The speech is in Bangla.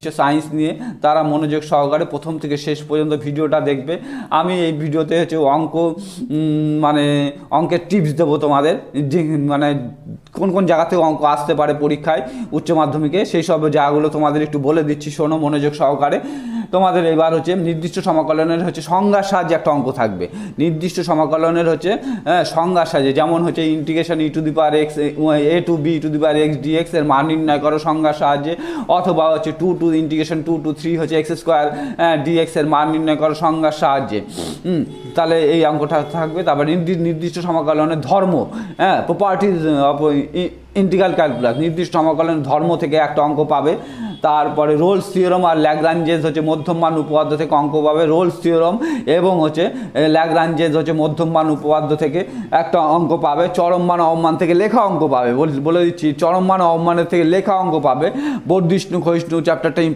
সায়েন্স নিয়ে তারা মনোযোগ সহকারে প্রথম থেকে শেষ পর্যন্ত ভিডিওটা দেখবে। আমি এই ভিডিওতে হচ্ছে মানে অঙ্কের টিপস দেবো তোমাদের, যে মানে কোন কোন জায়গা থেকে অঙ্ক আসতে পারে পরীক্ষায় উচ্চ মাধ্যমিকে, সেই সব জায়গাগুলো তোমাদের একটু বলে দিচ্ছি, শোনো মনোযোগ সহকারে। তোমাদের এবার হচ্ছে নির্দিষ্ট সমাকলনের হচ্ছে সংজ্ঞার সাহায্যে একটা অঙ্ক থাকবে। নির্দিষ্ট সমাকলনের হচ্ছে সংজ্ঞার সাহায্যে, যেমন হচ্ছে integration e to the power x a to b to the power x dx এর মান নির্ণয় করো সংজ্ঞার সাহায্যে, অথবা হচ্ছে ইন্টিগ্রেশন 2 to 3 হচ্ছে এক্স স্কোয়ার ডিএক্স এর মান নির্ণয় করো সংজ্ঞার সাহায্যে। তাহলে এই অঙ্কটা থাকবে। তারপর নির্দিষ্ট সমাকলনের ধর্ম, প্রপার্টিজ অফ ইন্টিগ্রাল ক্যালকুলাস, নির্দিষ্ট সমাকলনের ধর্ম থেকে একটা অঙ্ক পাবে। তারপরে রোলস থিওরাম আর ল্যাগ্রাঞ্জেস হচ্ছে মধ্যমান উপপাদ্য থেকে অঙ্ক পাবে। রোলস থিওরাম এবং হচ্ছে ল্যাগ্রাঞ্জেস হচ্ছে মধ্যমান উপপাদ্য থেকে একটা অঙ্ক পাবে। চরম মান অবমান থেকে লেখা অঙ্ক পাবে, বলে দিচ্ছি, চরম মান অবমানের থেকে লেখা অঙ্ক পাবে। বর্ধিষ্ণু ক্ষয়িষ্ণু চ্যাপ্টারটা